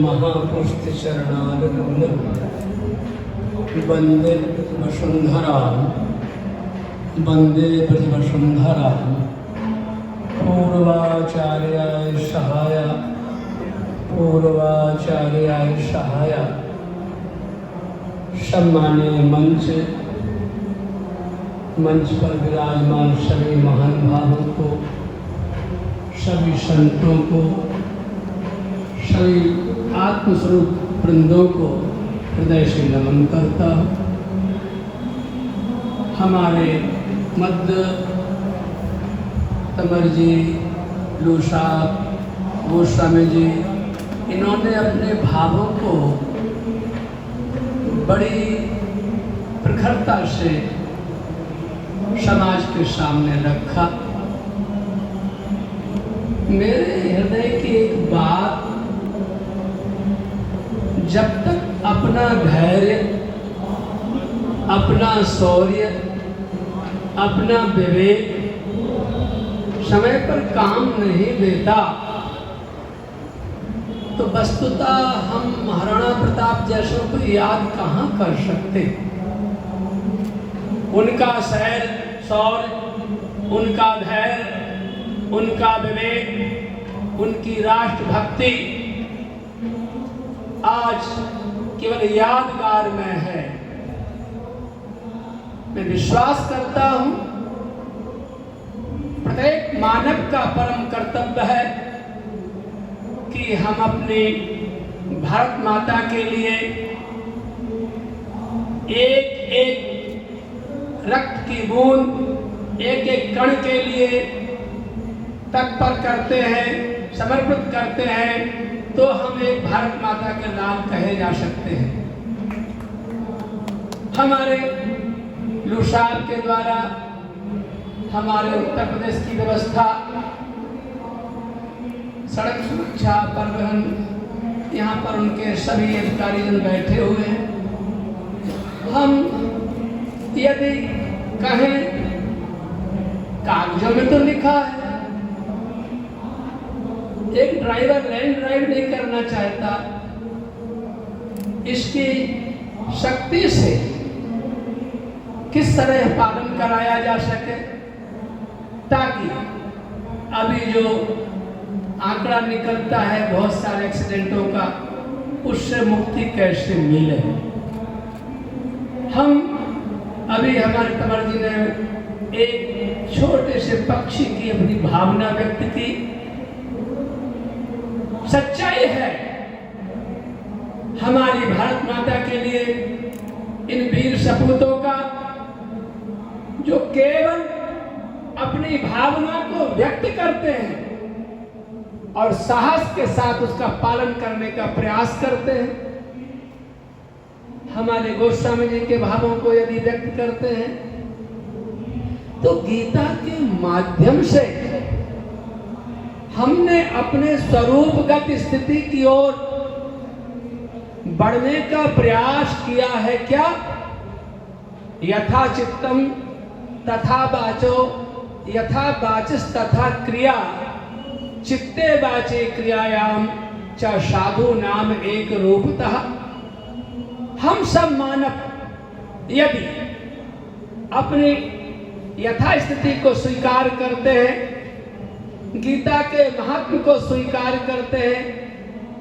महापुष्टिचरणारविन्दं वन्दे वसुन्धरां वन्दे ब्रजवसुन्धरां पूर्वाचार्याय सहाय सम्मानीय मंच पर विराजमान सभी महान भावों को, सभी संतों को, सभी आत्मस्वरूप वृंदों को हृदय से नमन करता हूँ। हमारे मध्य तमर जी, लूसा, गोस्वामी जी, इन्होंने अपने भावों को बड़ी प्रखरता से समाज के सामने रखा। मेरे हृदय की एक बात, जब तक अपना धैर्य, अपना शौर्य, अपना विवेक समय पर काम नहीं देता, तो वस्तुतः हम महाराणा प्रताप जैसों को याद कहाँ कर सकते। उनका शौर्य, उनका धैर्य, उनका विवेक, उनकी राष्ट्रभक्ति आज केवल यादगार में है। मैं विश्वास करता हूं प्रत्येक मानव का परम कर्तव्य है कि हम अपनी भारत माता के लिए एक एक रक्त की बूंद, एक एक कण के लिए तत्पर करते हैं, समर्पित करते हैं, तो हम एक भारत माता के लाल कहे जा सकते हैं। हमारे लूसाल के द्वारा हमारे उत्तर प्रदेश की व्यवस्था, सड़क सुरक्षा, परिवहन, यहाँ पर उनके सभी अधिकारीजन बैठे हुए हैं। हम यदि कहें, कागजों में तो लिखा है, एक ड्राइवर लैंड ड्राइव नहीं करना चाहता, इसकी शक्ति से किस तरह पालन कराया जा सके, ताकि अभी जो आंकड़ा निकलता है बहुत सारे एक्सीडेंटों का, उससे मुक्ति कैसे मिले। हम अभी हमारे तंवर जी ने एक छोटे से पक्षी की अपनी भावना व्यक्त की। सच्चाई है, हमारी भारत माता के लिए इन वीर सपूतों का, जो केवल अपनी भावना को व्यक्त करते हैं और साहस के साथ उसका पालन करने का प्रयास करते हैं। हमारे गोस्वामी जी के भावों को यदि व्यक्त करते हैं, तो गीता के माध्यम से हमने अपने स्वरूपगत स्थिति की ओर बढ़ने का प्रयास किया है क्या? यथा चित्तम तथा वाचो, यथा वाचिस तथा क्रिया, चित्ते वाचे क्रियायाम च साधु नाम एक रूपतः। हम सब मानव यदि अपनी यथा स्थिति को स्वीकार करते हैं, गीता के महत्व को स्वीकार करते हैं,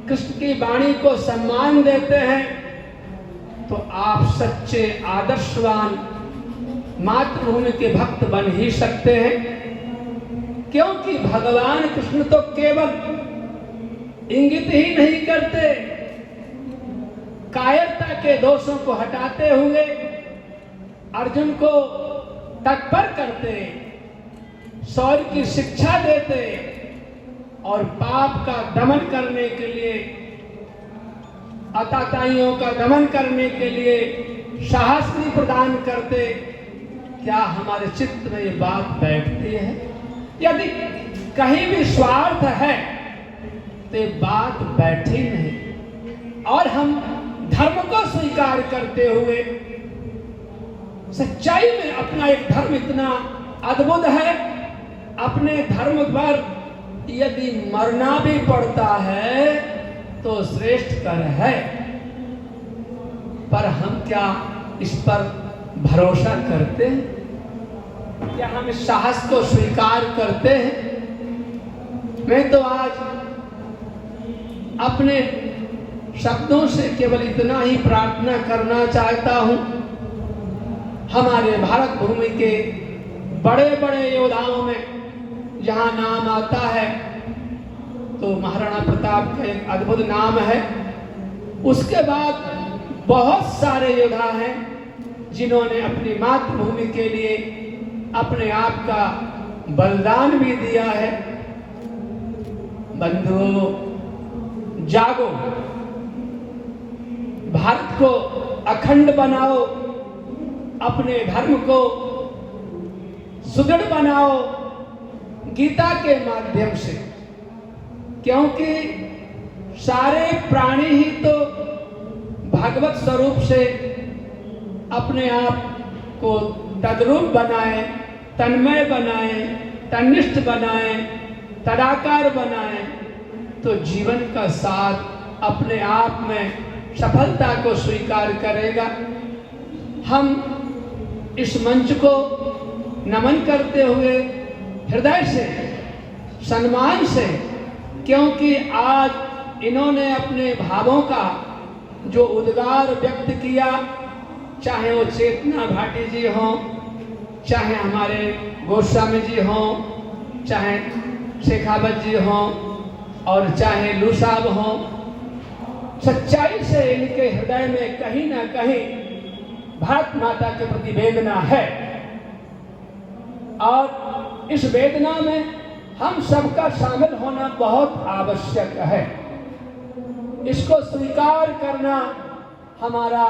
कृष्ण की वाणी को सम्मान देते हैं, तो आप सच्चे आदर्शवान मातृभूमि के भक्त बन ही सकते हैं। क्योंकि भगवान कृष्ण तो केवल इंगित ही नहीं करते, कायरता के दोषों को हटाते हुए अर्जुन को तत्पर करते, शौर्य की शिक्षा देते और पाप का दमन करने के लिए, अताताइयों का दमन करने के लिए साहस भी प्रदान करते। क्या हमारे चित्त में ये बात बैठती है? यदि कहीं भी स्वार्थ है तो ये बात बैठी नहीं, और हम धर्म को स्वीकार करते हुए सच्चाई में अपना एक धर्म इतना अद्भुत है, अपने धर्म पर यदि मरना भी पड़ता है तो श्रेष्ठ कर है, पर हम क्या इस पर भरोसा करते हैं? क्या हम इस साहस को स्वीकार करते हैं? मैं तो आज अपने शब्दों से केवल इतना ही प्रार्थना करना चाहता हूं, हमारे भारत भूमि के बड़े बड़े योद्धाओं में जहां नाम आता है तो महाराणा प्रताप का एक अद्भुत नाम है। उसके बाद बहुत सारे योद्धा हैं जिन्होंने अपनी मातृभूमि के लिए अपने आप का बलिदान भी दिया है। बंधुओं, जागो, भारत को अखंड बनाओ, अपने धर्म को सुदृढ़ बनाओ गीता के माध्यम से, क्योंकि सारे प्राणी ही तो भगवत स्वरूप से अपने आप को तद्रूप बनाए, तन्मय बनाए, तन्निष्ठ बनाए, तदाकार बनाए, तो जीवन का सार अपने आप में सफलता को स्वीकार करेगा। हम इस मंच को नमन करते हुए हृदय से, सम्मान से, क्योंकि आज इन्होंने अपने भावों का जो उद्गार व्यक्त किया, चाहे वो चेतना भाटी जी हों, चाहे हमारे गोस्वामी जी हों, चाहे शेखावत जी हों और चाहे लू साहब हों, सच्चाई से इनके हृदय में कहीं ना कहीं भारत माता के प्रति वेदना है, और इस वेदना में हम सबका शामिल होना बहुत आवश्यक है। इसको स्वीकार करना हमारा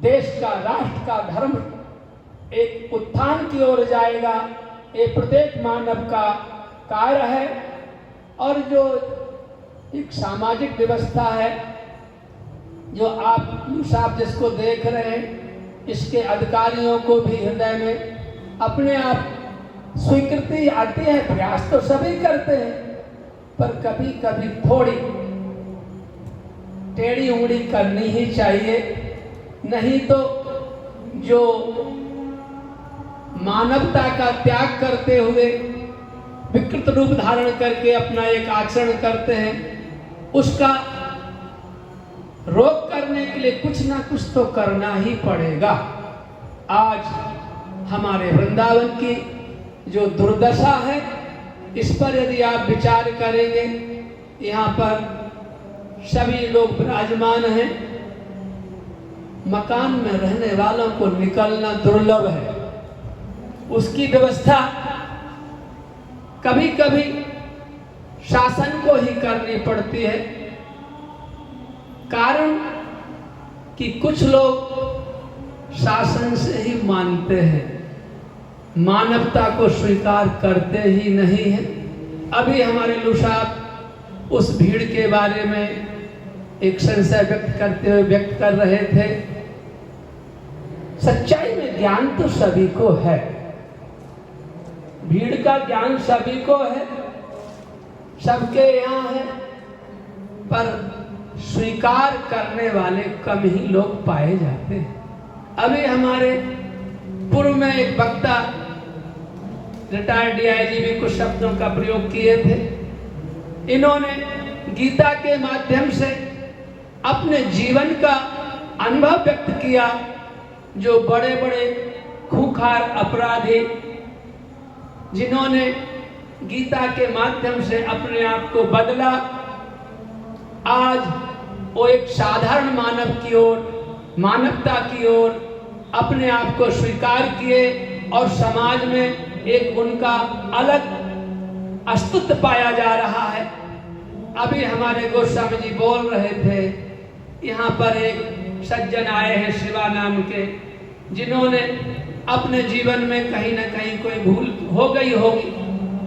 देश का, राष्ट्र का, धर्म एक उत्थान की ओर जाएगा, ये प्रत्येक मानव का कार्य है। और जो एक सामाजिक व्यवस्था है, जो आप साहब जिसको देख रहे हैं, इसके अधिकारियों को भी हृदय में अपने आप स्वीकृति आती है, प्रयास तो सभी करते हैं, पर कभी कभी थोड़ी टेढ़ी उंगली करनी ही चाहिए, नहीं तो जो मानवता का त्याग करते हुए विकृत रूप धारण करके अपना एक आचरण करते हैं, उसका रोक करने के लिए कुछ ना कुछ तो करना ही पड़ेगा। आज हमारे वृंदावन की जो दुर्दशा है, इस पर यदि आप विचार करेंगे, यहाँ पर सभी लोग विराजमान हैं, मकान में रहने वालों को निकलना दुर्लभ है, उसकी व्यवस्था कभी कभी शासन को ही करनी पड़ती है। कारण कि कुछ लोग शासन से ही मानते हैं, मानवता को स्वीकार करते ही नहीं है। अभी हमारे लू साहब उस भीड़ के बारे में एक संशय व्यक्त करते हुए व्यक्त कर रहे थे। सच्चाई में ज्ञान तो सभी को है, भीड़ का ज्ञान सभी को है, सबके यहाँ है, पर स्वीकार करने वाले कम ही लोग पाए जाते हैं। अभी हमारे पूर्व में एक वक्ता रिटायर्ड DIG भी कुछ शब्दों का प्रयोग किए थे। इन्होंने गीता के माध्यम से अपने जीवन का अनुभव व्यक्त किया। जो बड़े बड़े खूंखार अपराधी जिन्होंने गीता के माध्यम से अपने आप को बदला, आज वो एक साधारण मानव की ओर, मानवता की ओर अपने आप को स्वीकार किए और समाज में एक उनका अलग अस्तित्व पाया जा रहा है। अभी हमारे गोस्वामी जी बोल रहे थे, यहाँ पर एक सज्जन आए हैं शिवा नाम के, जिन्होंने अपने जीवन में कहीं ना कहीं कोई भूल हो गई होगी,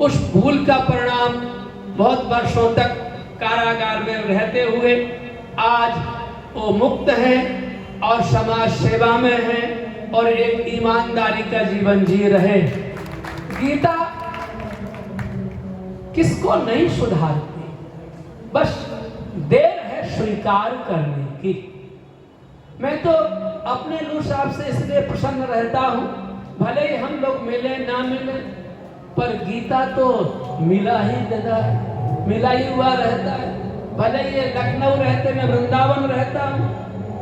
उस भूल का परिणाम बहुत वर्षों तक कारागार में रहते हुए आज वो मुक्त हैं और समाज सेवा में हैं और एक ईमानदारी का जीवन जी रहे। गीता किसको नहीं सुधारती, बस देर है स्वीकार करने की। मैं तो अपने लू साहब से इसलिए प्रसन्न रहता हूं, भले ही हम लोग मिले ना मिले, पर गीता तो मिला ही देता है, मिला ही हुआ रहता है। भले ये लखनऊ रहते, मैं वृंदावन रहता हूँ,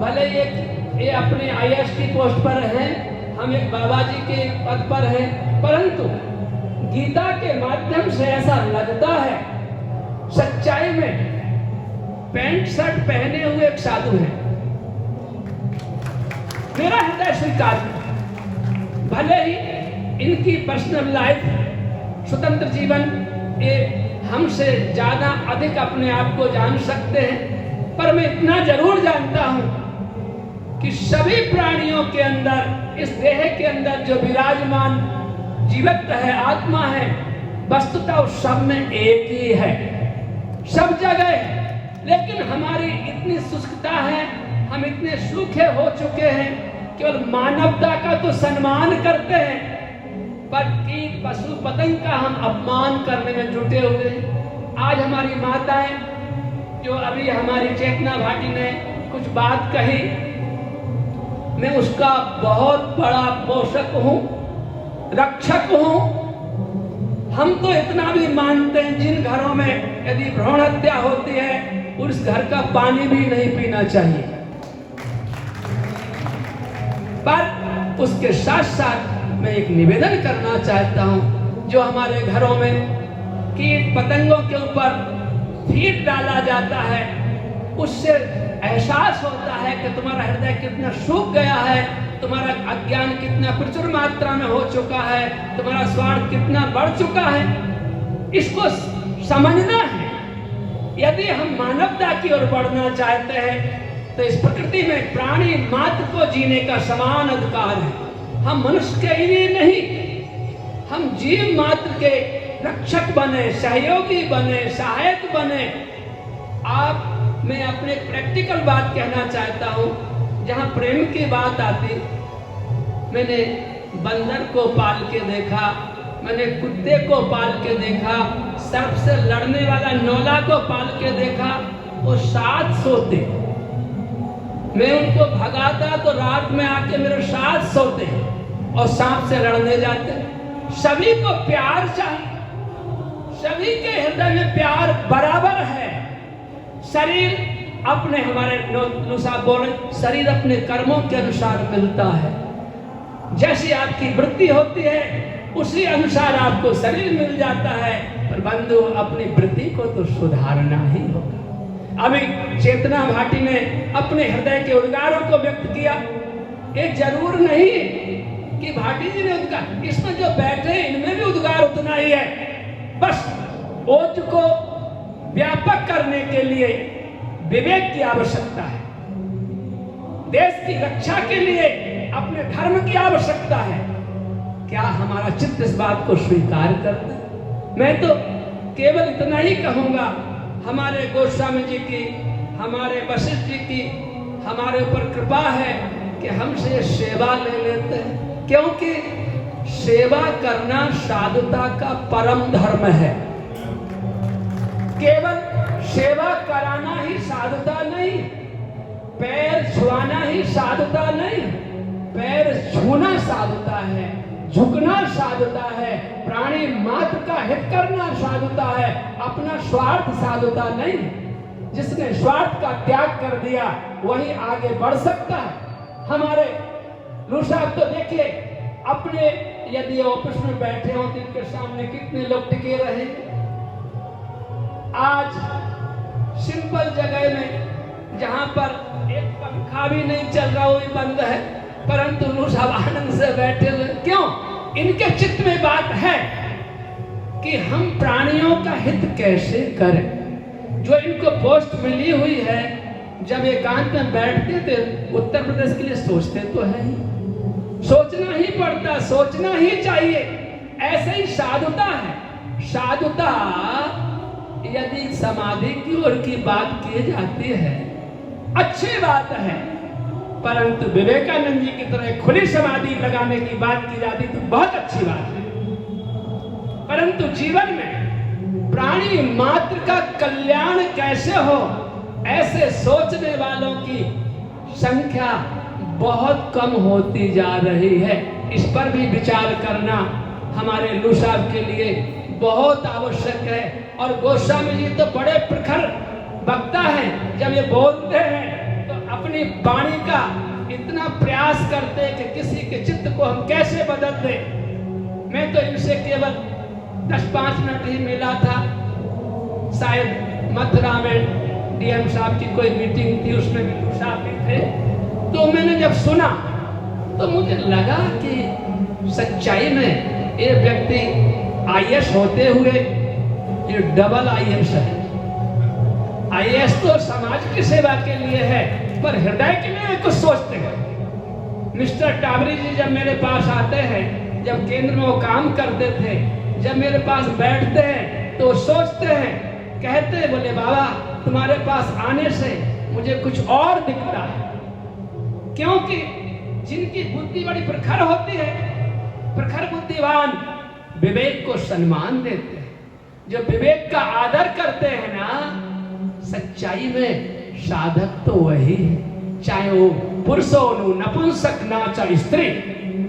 भले ये अपने IAS की पोस्ट पर हैं, हम एक बाबा जी के पद पर हैं, परंतु गीता के माध्यम से ऐसा लगता है सच्चाई में पैंट शर्ट पहने हुए एक साधु है। मेरा हृदय स्वीकार, भले ही इनकी पर्सनल लाइफ, स्वतंत्र जीवन, ये हमसे ज्यादा अधिक अपने आप को जान सकते हैं, पर मैं इतना जरूर जानता हूं कि सभी प्राणियों के अंदर, इस देह के अंदर जो विराजमान जीवित है, आत्मा है, वस्तुतः उस सब में एक ही है, सब जगह है। लेकिन हमारी इतनी शुष्कता है, हम इतने सूखे हो चुके हैं, केवल मानवता का तो सम्मान करते हैं, पर कीट पशु पतंग का हम अपमान करने में जुटे हुए हैं। आज हमारी माताएं, जो अभी हमारी चेतना भाटी ने कुछ बात कही, मैं उसका बहुत बड़ा पोषक हूं, रक्षक हूं। हम तो इतना भी मानते हैं, जिन घरों में यदि भ्रूण हत्या होती है, उस घर का पानी भी नहीं पीना चाहिए, पर उसके साथ साथ मैं एक निवेदन करना चाहता हूं, जो हमारे घरों में कीट पतंगों के ऊपर फीड डाला जाता है, उससे एहसास होता है कि तुम्हारा हृदय कितना सूख गया है, तुम्हारा अज्ञान कितना प्रचुर मात्रा में हो चुका है, तुम्हारा स्वार्थ कितना बढ़ चुका है। इसको समझना है। यदि हम मानवता की ओर बढ़ना चाहते हैं, तो इस प्रकृति में प्राणी मात्र को जीने का समान अधिकार है। हम मनुष्य के लिए नहीं, हम जीव मात्र के रक्षक बने, सहयोगी बने, सहायक बने। आप, मैं अपने प्रैक्टिकल बात कहना चाहता हूं, जहां प्रेम की बात आती, मैंने बंदर को पाल के देखा, मैंने कुत्ते को पाल के देखा, सर्प से लड़ने वाला नौला को पाल के देखा। वो साथ सोते, मैं उनको भगाता तो रात में आके मेरे साथ सोते और सांप से लड़ने जाते। सभी को प्यार चाहिए, सभी के हृदय में प्यार बराबर है। शरीर अपने, हमारे अनुसार बोले, शरीर अपने कर्मों के अनुसार मिलता है। जैसी आपकी वृत्ति होती है, उसी अनुसार आपको शरीर मिल जाता है। पर बंधु, अपनी वृत्ति को तो सुधारना ही होगा। अभी चेतना भाटी ने अपने हृदय के उद्गारों को व्यक्त किया। ये जरूर नहीं कि भाटी जी ने उद्गार, इसमें जो बैठे इनमें भी उद्गार उतना ही है। बस ओज को व्यापक करने के लिए विवेक की आवश्यकता है, देश की रक्षा के लिए अपने धर्म की आवश्यकता है। क्या हमारा चित्त इस बात को स्वीकार करता है? मैं तो केवल इतना ही कहूंगा, हमारे गोस्वामी जी की, हमारे वशिष्ठ जी की हमारे ऊपर कृपा है कि हमसे सेवा ले लेते हैं, क्योंकि सेवा करना साधुता का परम धर्म है। केवल सेवा कराना ही साधुता नहीं, पैर छुआना ही साधुता नहीं, पैर छूना साधुता है, झुकना साधुता है, प्राणी मात्र का हित करना साधुता है, अपना स्वार्थ साधुता नहीं। जिसने स्वार्थ का त्याग कर दिया वही आगे बढ़ सकता है। हमारे साहब तो देखिए, अपने यदि ऑफिस में बैठे हो तो इनके सामने कितने लोग टिके रहे। आज सिंपल जगह में जहां पर एक पंखा भी नहीं चल रहा, वो भी बंद है, परंतु साहब आनंद से बैठे हुए। क्यों? इनके चित्त में बात है कि हम प्राणियों का हित कैसे करें। जो इनको पोस्ट मिली हुई है, जब एकांत में बैठते थे, उत्तर प्रदेश के लिए सोचते तो है ही, सोचना ही पड़ता, सोचना ही चाहिए। ऐसे ही साधुता है। साधुता यदि समाधि की ओर की बात की जाती है, अच्छी बात है, परंतु विवेकानंद जी की तरह खुली समाधि लगाने की बात की जाती तो बहुत अच्छी बात है। परंतु जीवन में प्राणी मात्र का कल्याण कैसे हो, ऐसे सोचने वालों की संख्या बहुत कम होती जा रही है। इस पर भी विचार करना हमारे लू साहब के लिए बहुत आवश्यक है। और गोस्वामी जी तो बड़े प्रखर वक्ता हैं, जब ये बोलते हैं तो अपनी वाणी का इतना प्रयास करते हैं कि किसी के चित्त को हम कैसे बदल दें। मैं तो इनसे केवल 10-5 मिनट ही मिला था, शायद मथुरा में डीएम साहब की कोई मीटिंग थी, उसमें भी साहब भी थे। तो मैंने जब सुना तो मुझे लगा कि सच्चाई में ये व्यक्ति आईएएस होते हुए ये डबल आईएएस है। आईएएस तो समाज की सेवा के लिए है, पर हृदय के लिए कुछ सोचते हैं। मिस्टर टावरी जी जब मेरे पास आते हैं, जब केंद्र में वो काम करते थे, जब मेरे पास बैठते हैं तो सोचते हैं, कहते हैं, बोले बाबा तुम्हारे पास आने से मुझे कुछ और दिखता है। क्योंकि जिनकी बुद्धि बड़ी प्रखर होती है, प्रखर बुद्धिवान विवेक को सम्मान देते हैं। जो विवेक का आदर करते हैं ना, सच्चाई में साधक तो वही है, चाहे वो पुरुष हो, नपुंसक ना चाहे स्त्री,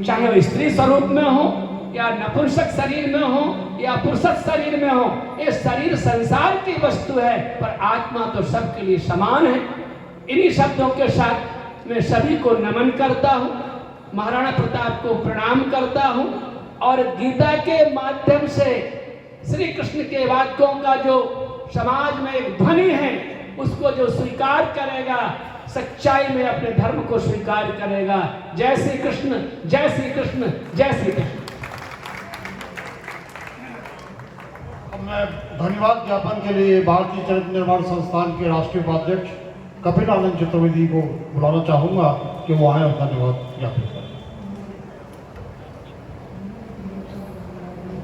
चाहे वो स्त्री स्वरूप में हो या नपुंसक शरीर में हो या पुरुष शरीर में हो। ये शरीर संसार की वस्तु है, पर आत्मा तो सबके लिए समान है। इन्हीं शब्दों के साथ मैं सभी को नमन करता हूँ, महाराणा प्रताप को प्रणाम करता हूँ और गीता के माध्यम से श्री कृष्ण के वाक्यों का जो समाज में एक ध्वनि है, उसको जो स्वीकार करेगा, सच्चाई में अपने धर्म को स्वीकार करेगा। जय श्री कृष्ण, जय श्री कृष्ण, जय श्री कृष्ण। मैं धन्यवाद ज्ञापन के लिए भारतीय चरित्र निर्माण संस्थान के राष्ट्रीय उपाध्यक्ष कपिल आनंद चतुर्वेदी को बुलाना चाहूंगा कि वो आए और धन्यवाद ज्ञापन करें।